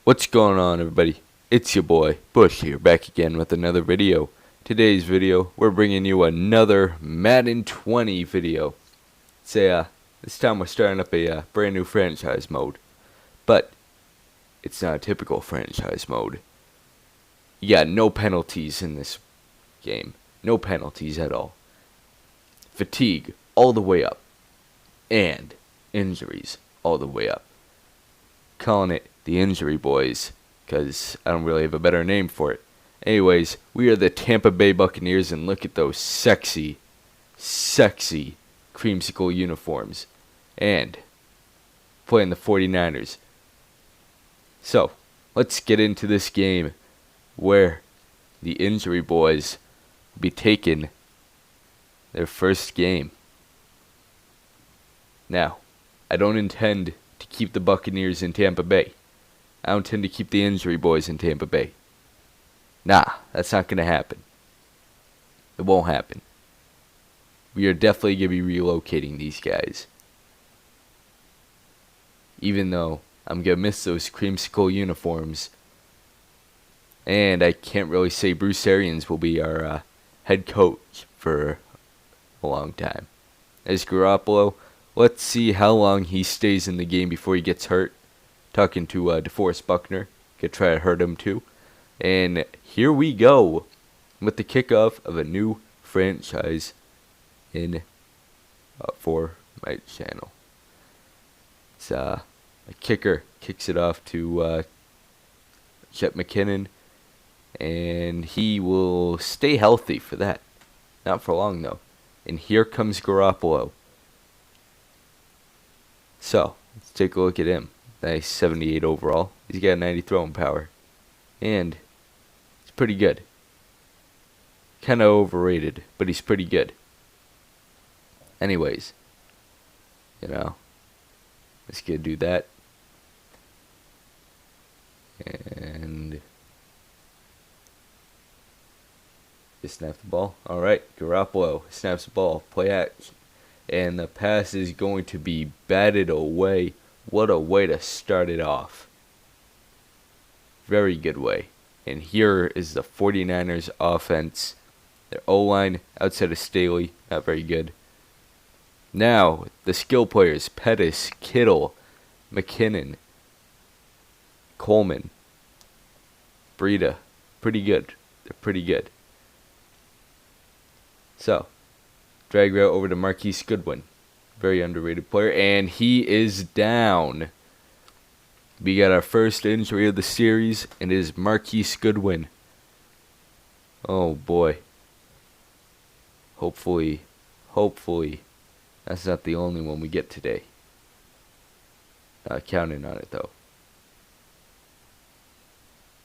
What's going on, everybody? It's your boy Bush here, back again with another video. Today's video, we're bringing you another Madden 20 video. This time we're starting up a brand new franchise mode, but it's not a typical franchise mode. You got no penalties in this game, no penalties at all. Fatigue all the way up, and injuries all the way up. Calling it the Injury Boys, because I don't really have a better name for it. Anyways, we are the Tampa Bay Buccaneers, and look at those sexy creamsicle uniforms. And playing the 49ers. So, let's get into this game where the Injury Boys will be taking their first game. Now, I don't intend to keep the Buccaneers in Tampa Bay. I don't intend to keep the Injury Boys in Tampa Bay. Nah, that's not going to happen. It won't happen. We are definitely going to be relocating these guys. Even though I'm going to miss those creamsicle uniforms. And I can't really say Bruce Arians will be our head coach for a long time. As Garoppolo, let's see how long he stays in the game before he gets hurt. Talking to DeForest Buckner. Could try to hurt him too. And here we go with the kickoff of a new franchise in for my channel. It's a kicker kicks it off to Chet McKinnon, and he will stay healthy for that. Not for long though. And here comes Garoppolo. So let's take a look at him. Nice 78 overall. He's got 90 throwing power. And it's pretty good. Kind of overrated, but he's pretty good. Anyways, let's go do that. And just snap the ball. Alright, Garoppolo snaps the ball. Play action. And the pass is going to be batted away. What a way to start it off. Very good way. And here is the 49ers offense. Their O-line outside of Staley, not very good. Now, the skill players, Pettis, Kittle, McKinnon, Coleman, Breida, pretty good. They're pretty good. So, drag route over to Marquise Goodwin. Very underrated player, and he is down. We got our first injury of the series, and it is Marquise Goodwin. Oh boy. Hopefully, that's not the only one we get today. Not counting on it though.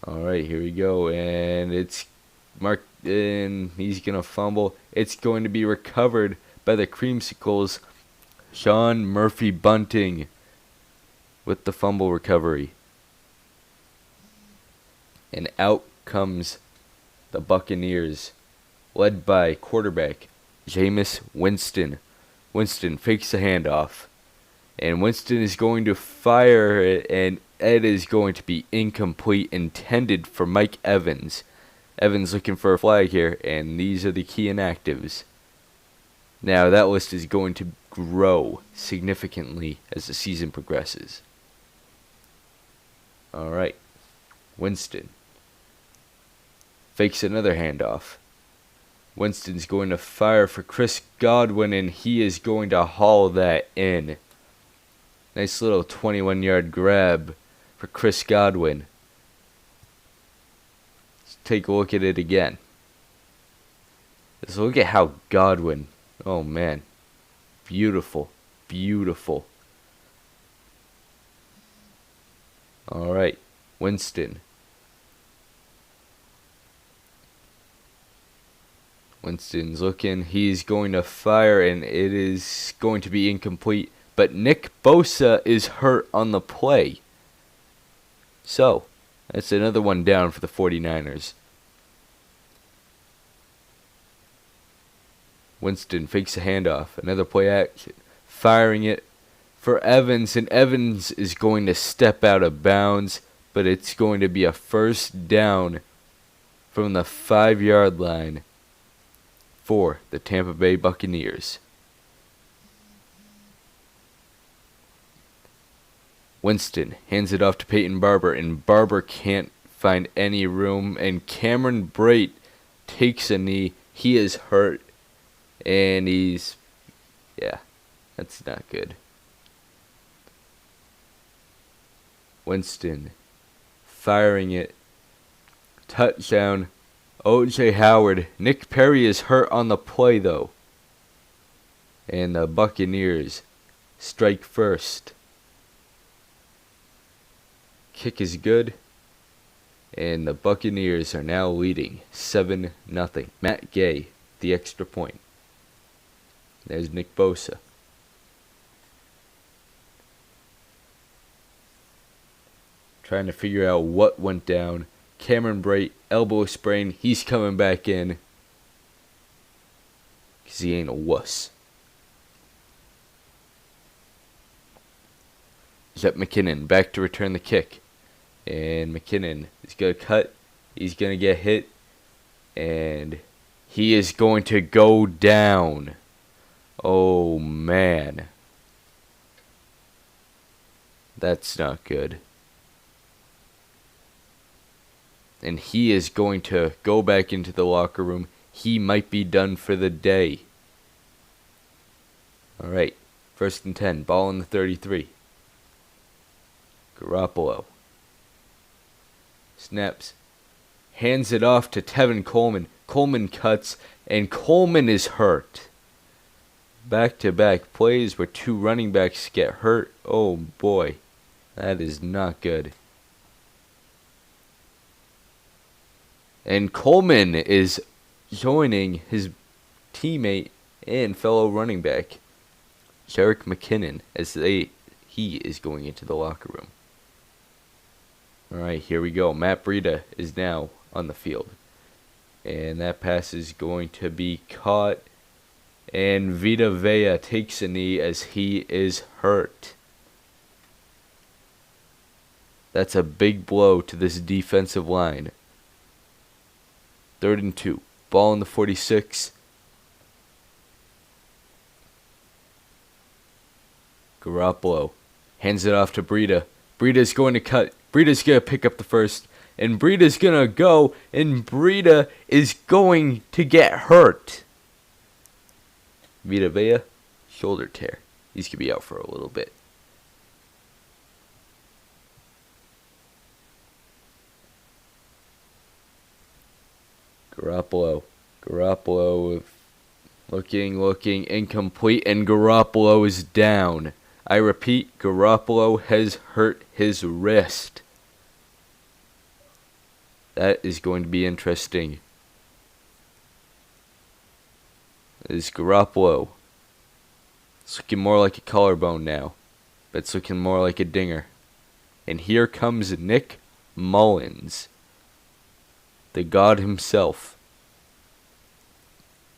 Alright, here we go, and it's marked in. He's gonna fumble. It's going to be recovered by the Creamsicles. Sean Murphy Bunting with the fumble recovery. And out comes the Buccaneers, led by quarterback Jameis Winston. Winston fakes the handoff. And Winston is going to fire it, and it is going to be incomplete, intended for Mike Evans. Evans looking for a flag here, and these are the key inactives. Now, that list is going to grow significantly as the season progresses. Alright. Winston fakes another handoff. Winston's going to fire for Chris Godwin, and he is going to haul that in. Nice little 21-yard grab for Chris Godwin. Let's take a look at it again. Let's look at how Godwin... Oh man, beautiful. Alright, Winston's looking. He's going to fire, and it is going to be incomplete. But Nick Bosa is hurt on the play. So, that's another one down for the 49ers. Winston fakes a handoff. Another play action. Firing it for Evans, and Evans is going to step out of bounds, but it's going to be a first down from the 5-yard line for the Tampa Bay Buccaneers. Winston hands it off to Peyton Barber, and Barber can't find any room, and Cameron Brate takes a knee. He is hurt, and that's not good. Winston firing it. Touchdown. O.J. Howard. Nick Perry is hurt on the play, though. And the Buccaneers strike first. Kick is good. And the Buccaneers are now leading 7-0. Matt Gay, the extra point. There's Nick Bosa. Trying to figure out what went down. Cameron Brate, elbow sprain. He's coming back in. Because he ain't a wuss. Zep McKinnon back to return the kick. And McKinnon is going to cut. He's going to get hit. And he is going to go down. Oh, man. That's not good. And he is going to go back into the locker room. He might be done for the day. Alright, 1st and 10. Ball in the 33. Garoppolo. Snaps. Hands it off to Tevin Coleman. Coleman cuts, and Coleman is hurt. Back-to-back plays where 2 running backs get hurt. Oh boy, that is not good. And Coleman is joining his teammate and fellow running back, Jerick McKinnon, as he is going into the locker room. Alright, here we go. Matt Breida is now on the field. And that pass is going to be caught. And Vita Vea takes a knee as he is hurt. That's a big blow to this defensive line. 3rd and 2. Ball in the 46. Garoppolo hands it off to Breida. Breida's going to cut. Breida's going to pick up the first. And Breida's going to go. And Breida is going to get hurt. Vita Vea, shoulder tear. He's going to be out for a little bit. Garoppolo looking, incomplete, and Garoppolo is down. I repeat, Garoppolo has hurt his wrist. That is going to be interesting. Is Garoppolo? It's looking more like a collarbone now, but it's looking more like a dinger. And here comes Nick Mullins, the god himself.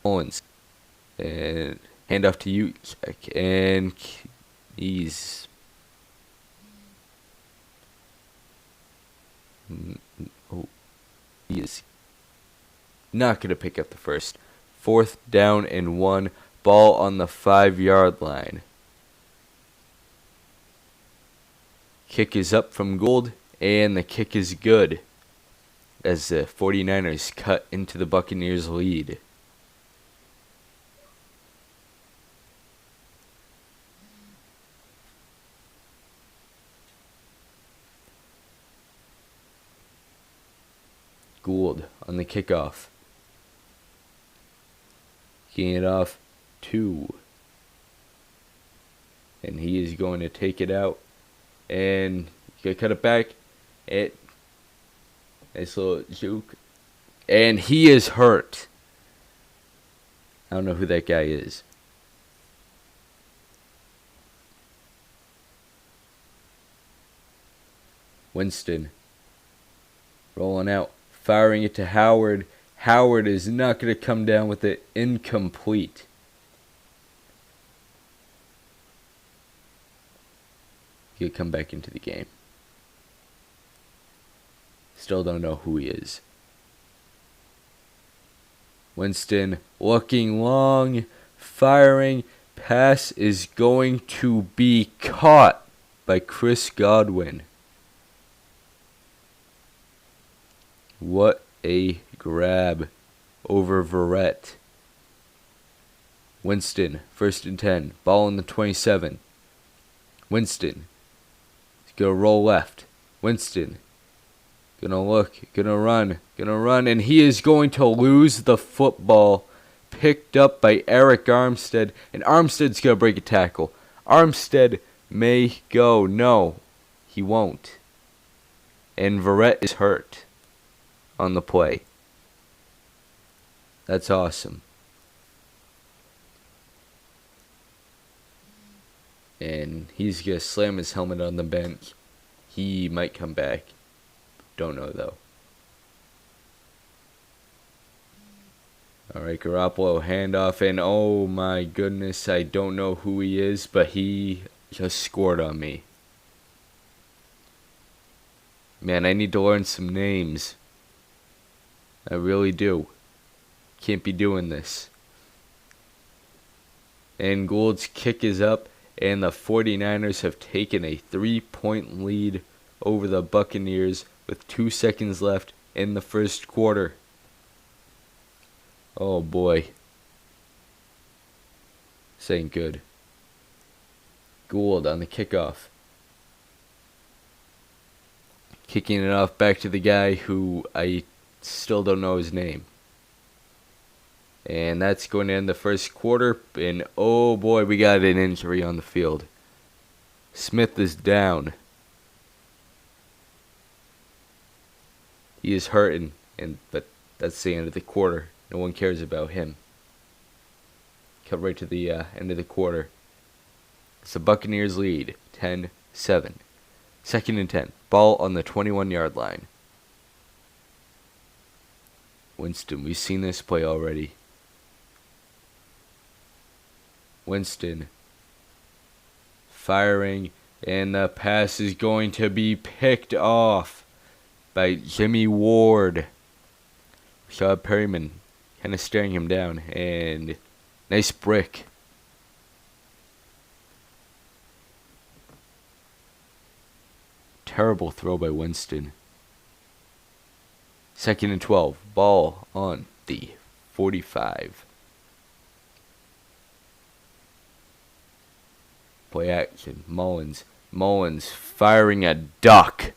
Mullins. And handoff to you, and he's he is not going to pick up the first. 4th down and 1. Ball on the 5-yard line. Kick is up from Gould, and the kick is good as the 49ers cut into the Buccaneers' lead. Gould on the kickoff. Kicking it off 2. And he is going to take it out. And he's going to cut it back. Nice little juke. And he is hurt. I don't know who that guy is. Winston. Rolling out. Firing it to Howard. Howard is not going to come down with it. Incomplete. He'll come back into the game. Still don't know who he is. Winston looking long, firing. Pass is going to be caught by Chris Godwin. What a grab over Verrett. Winston, 1st and 10. Ball on the 27. Winston. He's going to roll left. Winston. Gonna look, gonna run, and he is going to lose the football. Picked up by Eric Armstead, and Armstead's gonna break a tackle. Armstead may go. No, he won't. And Verrett is hurt on the play. That's awesome. And he's gonna slam his helmet on the bench. He might come back. Don't know though. Alright, Garoppolo handoff, and oh my goodness, I don't know who he is, but he just scored on me. Man, I need to learn some names. I really do. Can't be doing this. And Gould's kick is up, and the 49ers have taken a 3-point lead over the Buccaneers with 2 seconds left in the first quarter. Oh boy. This ain't good. Gould on the kickoff. Kicking it off back to the guy who I still don't know his name. And that's going to end the first quarter. And oh boy, we got an injury on the field. Smith is down. He is hurting, but that's the end of the quarter. No one cares about him. Cut right to the end of the quarter. It's the Buccaneers lead, 10-7. 2nd and 10. Ball on the 21-yard line. Winston, we've seen this play already. Winston firing, and the pass is going to be picked off by Jimmy Ward. Saw Perryman kind of staring him down, and nice brick. Terrible throw by Winston. 2nd and 12. Ball on the 45. Play action. Mullins. Mullins firing a duck.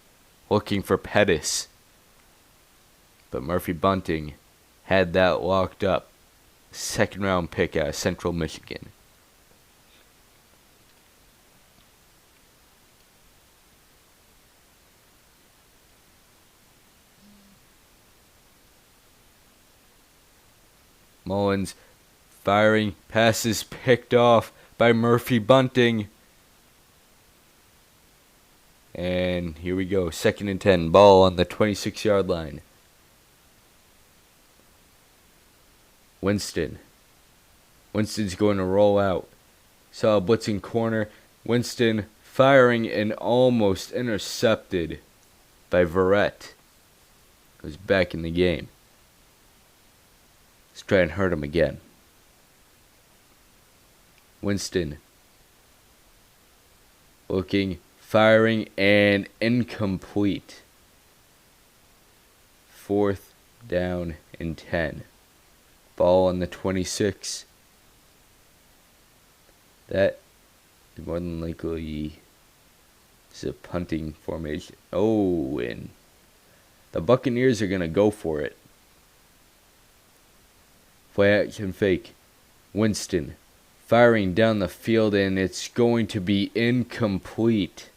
Looking for Pettis. But Murphy Bunting had that locked up. 2nd round pick out of Central Michigan. Mullins firing. Passes picked off by Murphy Bunting. And here we go. 2nd and 10. Ball on the 26-yard line. Winston. Winston's going to roll out. Saw a blitzing corner. Winston firing and almost intercepted by Verrett. Goes back in the game. Let's try and hurt him again. Winston. Looking, firing, and incomplete. 4th down and 10. Ball on the 26. That is more than likely is a punting formation. Oh, and the Buccaneers are going to go for it. Play action fake. Winston firing down the field, and it's going to be incomplete.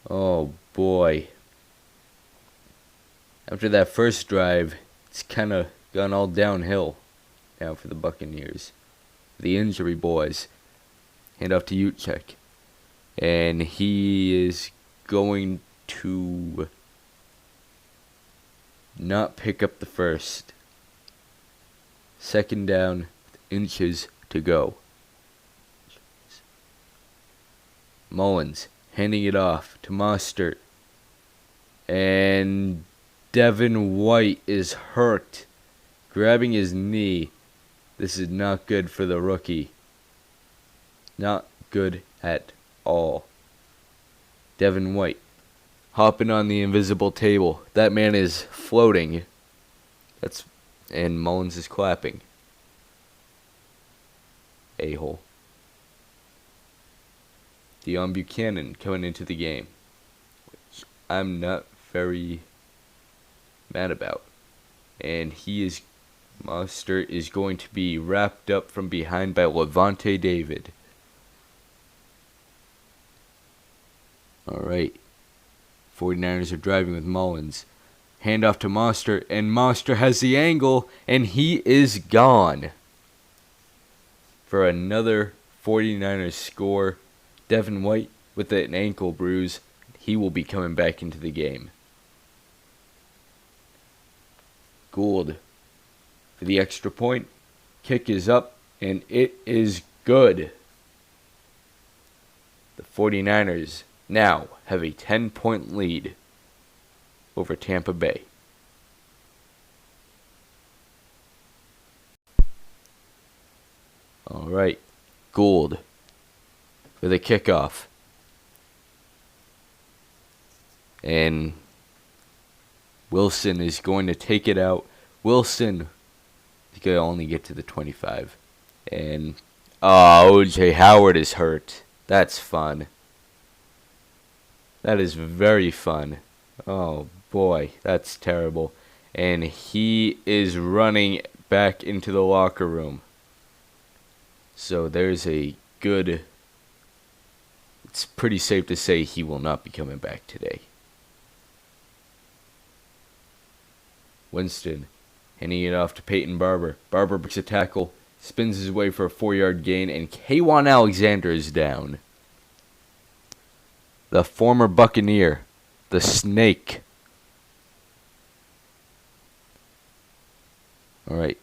Oh boy. After that first drive, it's kind of gone all downhill now for the Buccaneers. The injury boys. Hand off to Juszczyk. And he is going to not pick up the first. 2nd down, inches to go. Mullins handing it off to Mostert. And Devin White is hurt, grabbing his knee. This is not good for the rookie. Not good at all. Devin White hopping on the invisible table. That man is floating. And Mullins is clapping. A-hole. Deion Buchanan coming into the game, which I'm not very mad about. And Mostert is going to be wrapped up from behind by Levante David. Alright. 49ers are driving with Mullins. Hand off to Mostert, and Mostert has the angle, and he is gone. For another 49ers score. Devin White with an ankle bruise. He will be coming back into the game. Gould for the extra point. Kick is up, and it is good. The 49ers now have a 10-point lead over Tampa Bay. All right, Gould for the kickoff. And Wilson is going to take it out. Wilson is going to only get to the 25. And O.J. Howard is hurt. That's fun. That is very fun. Oh boy, that's terrible. And he is running back into the locker room. So there's a good... It's pretty safe to say he will not be coming back today. Winston handing it off to Peyton Barber. Barber breaks a tackle, spins his way for a 4-yard gain, and K'Wan Alexander is down. The former Buccaneer, the Snake. Alright,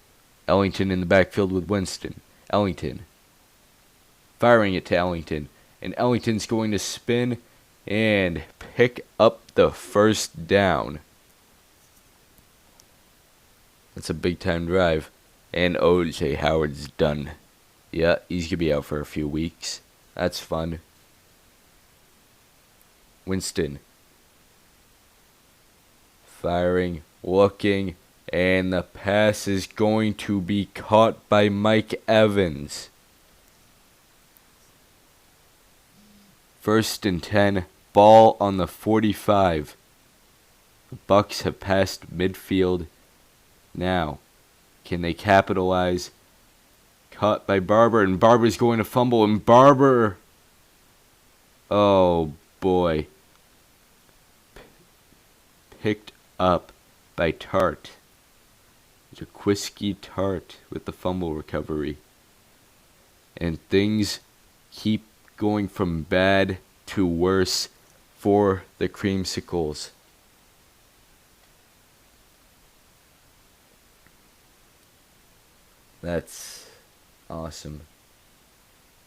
Ellington in the backfield with Winston. Ellington firing it to Ellington. And Ellington's going to spin and pick up the first down. That's a big-time drive. And O.J. Howard's done. Yeah, he's going to be out for a few weeks. That's fun. Winston firing, looking, and the pass is going to be caught by Mike Evans. 1st and 10, ball on the 45. The Bucs have passed midfield. Now, can they capitalize? Caught by Barber, and Barber's going to fumble, and Barber... Oh, boy. Picked up by Tart. Jaquiski Tart with the fumble recovery. And things keep going from bad to worse for the Creamsicles. That's awesome.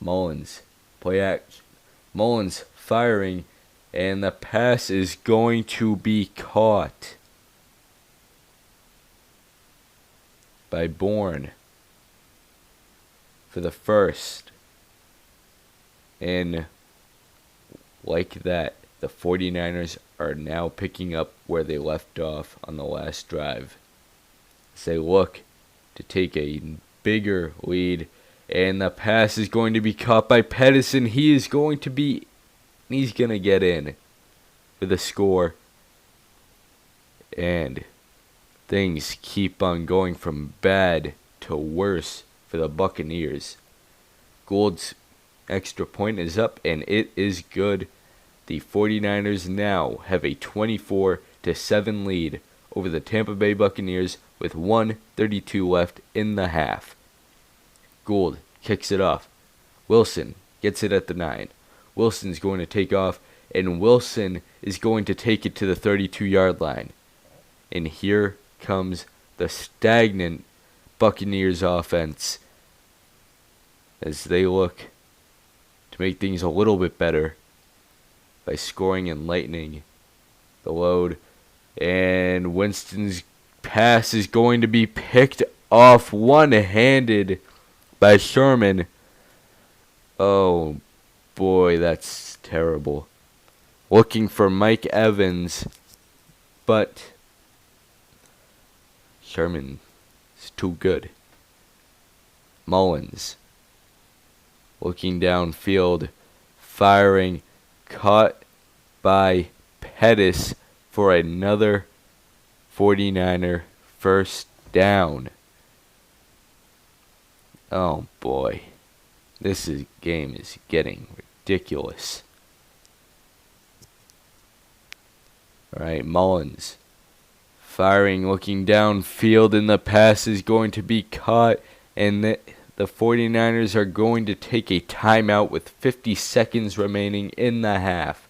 Mullins, play action. Mullins firing, and the pass is going to be caught by Bourne for the first. And like that, the 49ers are now picking up where they left off on the last drive. As they look to take a bigger lead, and the pass is going to be caught by Pedersen. He's going to get in for the score. And things keep on going from bad to worse for the Buccaneers. Gould's extra point is up, and it is good. The 49ers now have a 24-7 lead over the Tampa Bay Buccaneers with 1:32 left in the half. Gould kicks it off. Wilson gets it at the 9. Wilson's going to take off, and Wilson is going to take it to the 32-yard line. And here comes the stagnant Buccaneers offense as they look to make things a little bit better by scoring and lightening the load. And Winston's pass is going to be picked off one-handed by Sherman. Oh, boy, that's terrible. Looking for Mike Evans, but Sherman is too good. Mullins looking downfield, firing, caught by Pettis for another 49er first down. Oh boy, game is getting ridiculous. Alright, Mullins firing, looking downfield, and the pass is going to be caught, and the 49ers are going to take a timeout with 50 seconds remaining in the half.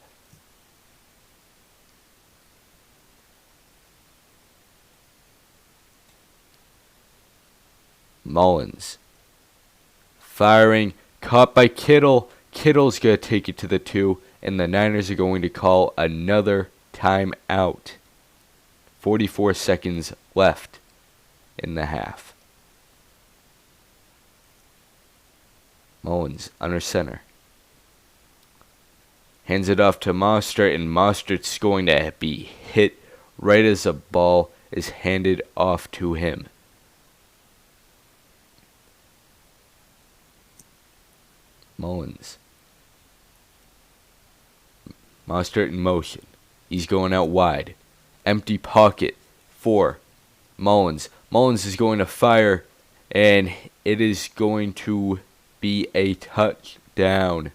Mullins firing, caught by Kittle. Kittle's going to take it to the 2, and the Niners are going to call another timeout. 44 seconds left in the half. Mullins under center. Hands it off to Mostert, and Mostert's going to be hit right as the ball is handed off to him. Mullins. Mostert in motion. He's going out wide. Empty pocket for Mullins. Mullins is going to fire, and it is going to be a touchdown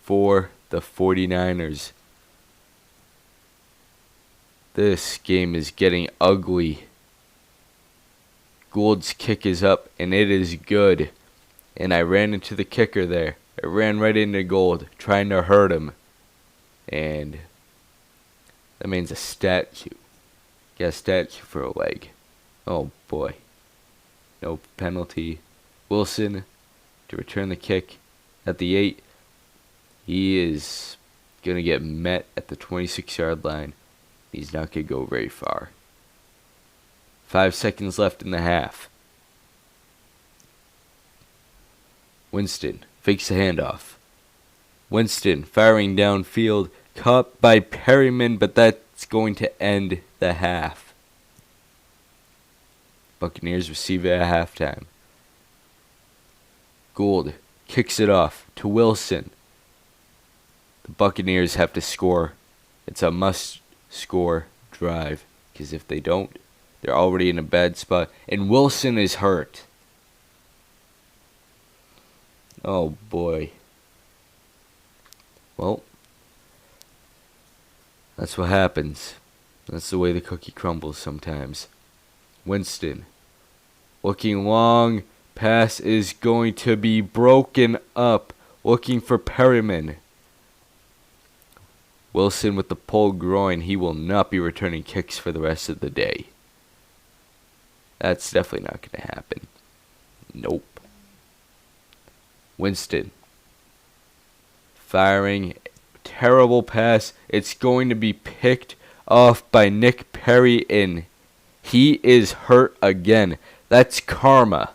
for the 49ers. This game is getting ugly. Gould's kick is up, and it is good. And I ran into the kicker there. I ran right into Gould, trying to hurt him. And that means a statue. Get a statue for a leg. Oh boy. No penalty. Wilson to return the kick at the 8. He is going to get met at the 26-yard line. He's not going to go very far. 5 seconds left in the half. Winston fakes the handoff. Winston firing downfield, caught by Perryman, but that's going to end the half. Buccaneers receive it at halftime. Gould kicks it off to Wilson. The Buccaneers have to score. It's a must-score drive, because if they don't, they're already in a bad spot. And Wilson is hurt. Oh boy. Well, that's what happens. That's the way the cookie crumbles sometimes. Winston looking long. Pass is going to be broken up. Looking for Perryman. Wilson with the pulled groin. He will not be returning kicks for the rest of the day. That's definitely not going to happen. Nope. Winston firing, terrible pass. It's going to be picked off by Nick Perry, and he is hurt again. That's karma.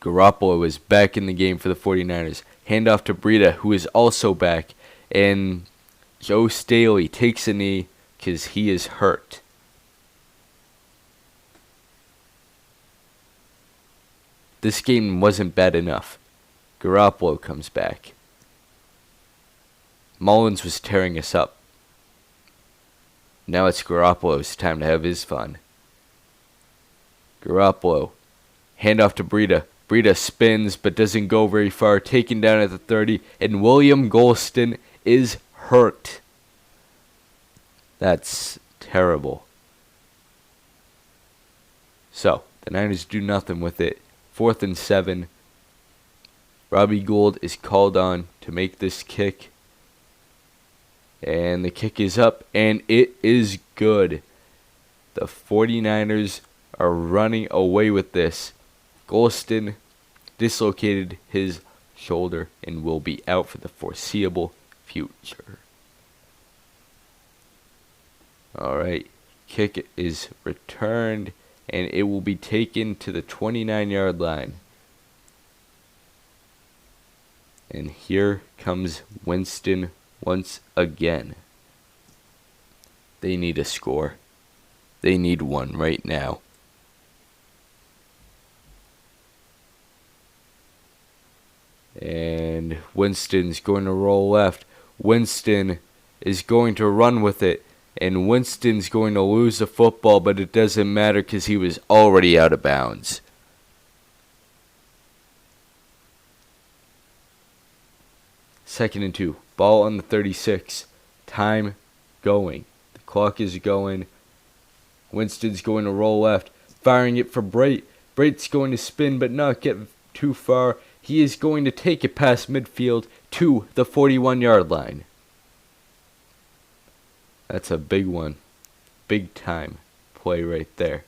Garoppolo is back in the game for the 49ers. Handoff to Breida, who is also back, and Joe Staley takes a knee because he is hurt. This game wasn't bad enough. Garoppolo comes back. Mullins was tearing us up. Now it's Garoppolo's time to have his fun. Garoppolo. Handoff to Breida. Breida spins but doesn't go very far. Taken down at the 30. And William Golston is hurt. That's terrible. So, the Niners do nothing with it. 4th and 7. Robbie Gould is called on to make this kick. And the kick is up, and it is good. The 49ers are running away with this. Golston dislocated his shoulder and will be out for the foreseeable future. Alright, kick is returned, and it will be taken to the 29-yard line. And here comes Winston once again. They need a score. They need one right now. And Winston's going to roll left. Winston is going to run with it. And Winston's going to lose the football, but it doesn't matter because he was already out of bounds. Second and 2. Ball on the 36. Time going. The clock is going. Winston's going to roll left. Firing it for Brait. Brait's going to spin but not get too far. He is going to take it past midfield to the 41-yard line. That's a big one. Big time play right there.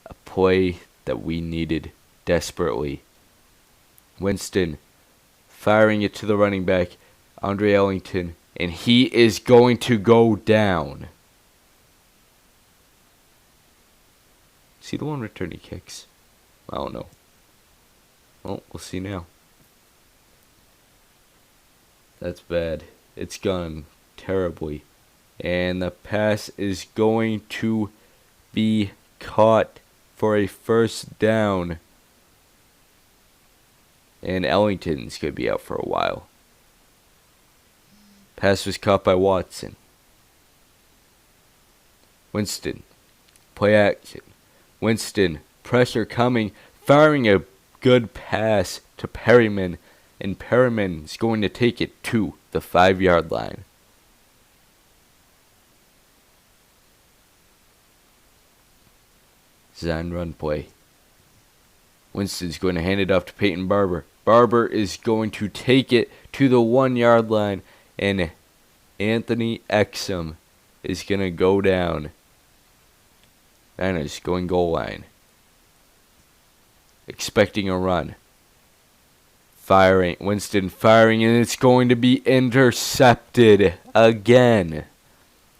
A play that we needed desperately. Winston firing it to the running back, Andre Ellington, and he is going to go down. Is he the one returning kicks? I don't know. Well, we'll see now. That's bad. It's gone terribly. And the pass is going to be caught for a first down. And Ellington's going to be out for a while. Pass was caught by Watson. Winston. Play action. Winston. Pressure coming. Firing a good pass to Perryman. And Perryman's going to take it to the 5-yard line. Design run play. Winston's going to hand it off to Peyton Barber. Barber is going to take it to the 1-yard line. And Anthony Exum is going to go down. Niners going goal line. Expecting a run. Firing. Winston firing, and it's going to be intercepted again.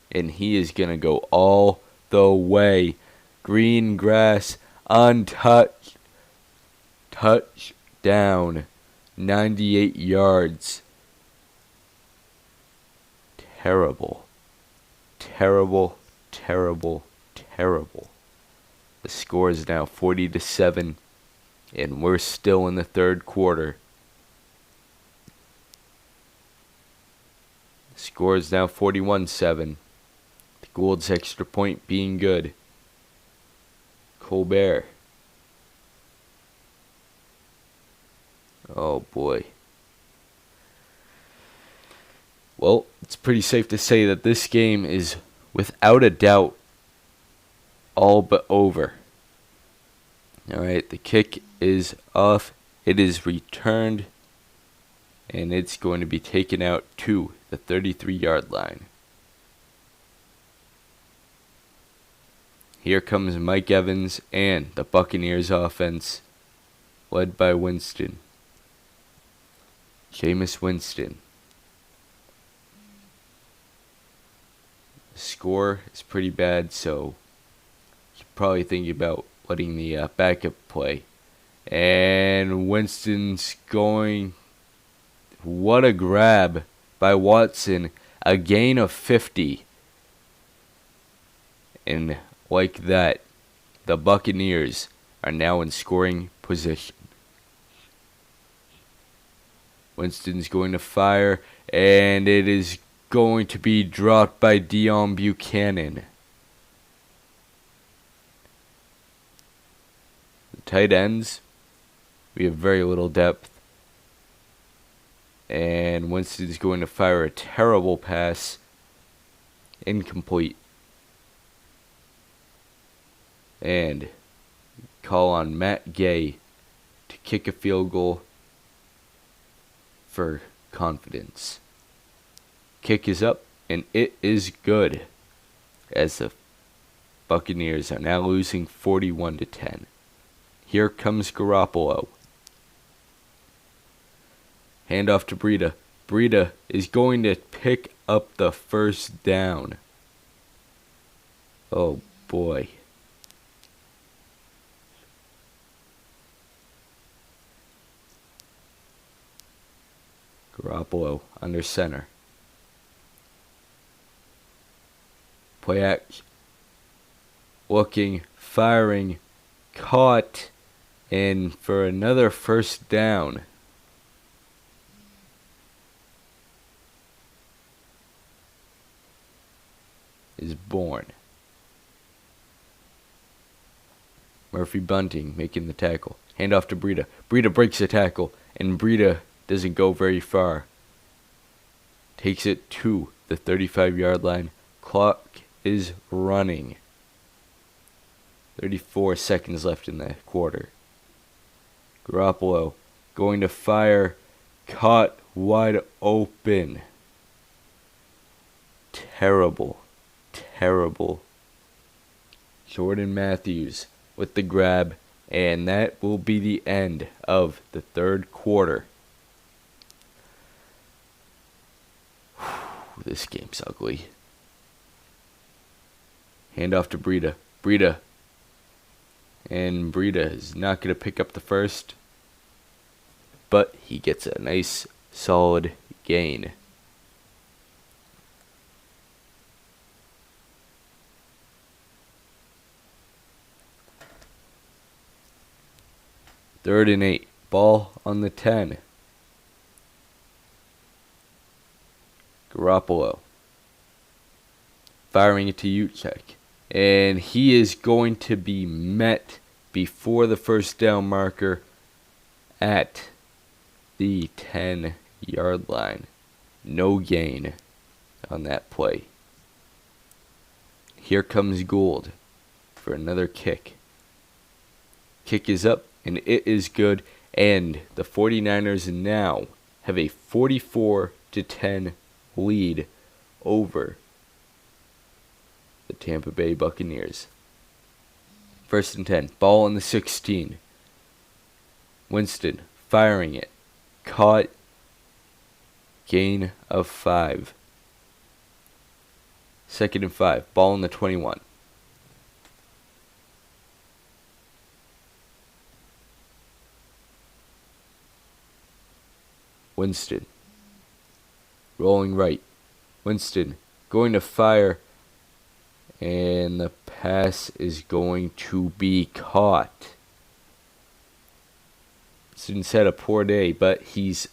And he is going to go all the way. Green grass, untouched. Touchdown. 98 yards. Terrible. Terrible, terrible, terrible. The score is now 40-7, and we're still in the third quarter. The score is now 41-7. The Gould's extra point being good. Colbert. Oh boy. Well, it's pretty safe to say that this game is without a doubt all but over. Alright, the kick is off. It is returned. And it's going to be taken out to the 33-yard line. Here comes Mike Evans and the Buccaneers offense, led by Winston. Jameis Winston. The score is pretty bad, so you're probably thinking about letting the backup play. And Winston's going. What a grab by Watson. A gain of 50. And like that, the Buccaneers are now in scoring position. Winston's going to fire, and it is going to be dropped by Dion Buchanan. The tight ends, we have very little depth. And Winston's going to fire a terrible pass. Incomplete. And call on Matt Gay to kick a field goal for confidence. Kick is up, and it is good, as the Buccaneers are now losing 41-10. Here comes Garoppolo. Hand off to Breida. Breida is going to pick up the first down. Oh boy. Garoppolo under center. Bois looking, firing, caught, and for another first down. Is born. Murphy Bunting making the tackle. Hand off to Breida. Breida breaks the tackle, and Breida doesn't go very far. Takes it to the 35-yard line. Clock is running. 34 seconds left in the quarter. Garoppolo going to fire. Caught wide open. Terrible. Jordan Matthews with the grab, and that will be the end of the third quarter. This game's ugly. Hand off to Breida. And Breida is not going to pick up the first, but he gets a nice solid gain. Third and 8. Ball on the 10. Garoppolo firing it to Juszczyk. And he is going to be met before the first down marker at the 10-yard line. No gain on that play. Here comes Gould for another kick. Kick is up, and it is good. And the 49ers now have a 44-10 lead over the Tampa Bay Buccaneers. First and 10. Ball on the 16. Winston firing it. Caught. Gain of 5. Second and 5. Ball on the 21. Winston rolling right. Winston going to fire, and the pass is going to be caught. Winston's had a poor day, but he's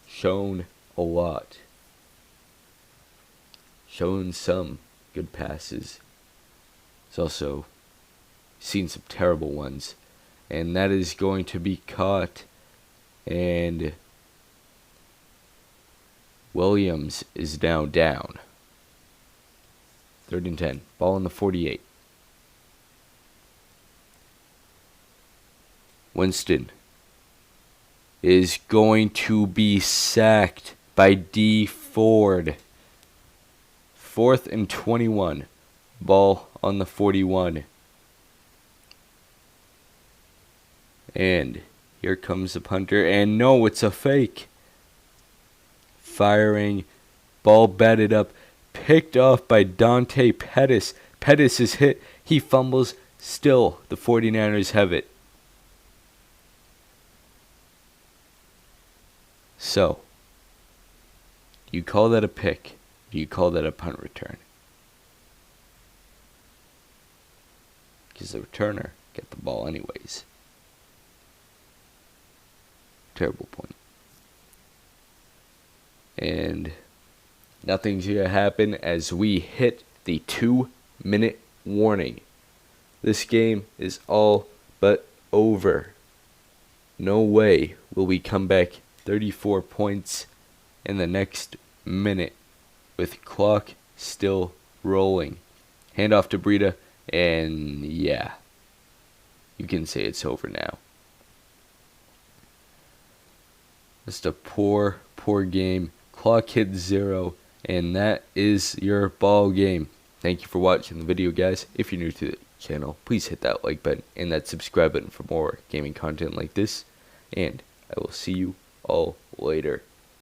shown a lot. Shown some good passes. He's also seen some terrible ones, and that is going to be caught, and Williams is now down. Third and 10. Ball on the 48. Winston is going to be sacked by D. Ford. Fourth and 21. Ball on the 41. And here comes the punter. And no, it's a fake. Firing, ball batted up, picked off by Dante Pettis. Pettis is hit, he fumbles, still the 49ers have it. So, do you call that a pick? Do you call that a punt return? Because the returner got the ball anyways. Terrible point. And nothing's going to happen as we hit the 2-minute warning. This game is all but over. No way will we come back 34 points in the next minute with clock still rolling. Hand off to Breida, and yeah, you can say it's over now. Just a poor game. Clock hit 0, and that is your ball game. Thank you for watching the video, guys. If you're new to the channel, please hit that like button and that subscribe button for more gaming content like this. And I will see you all later.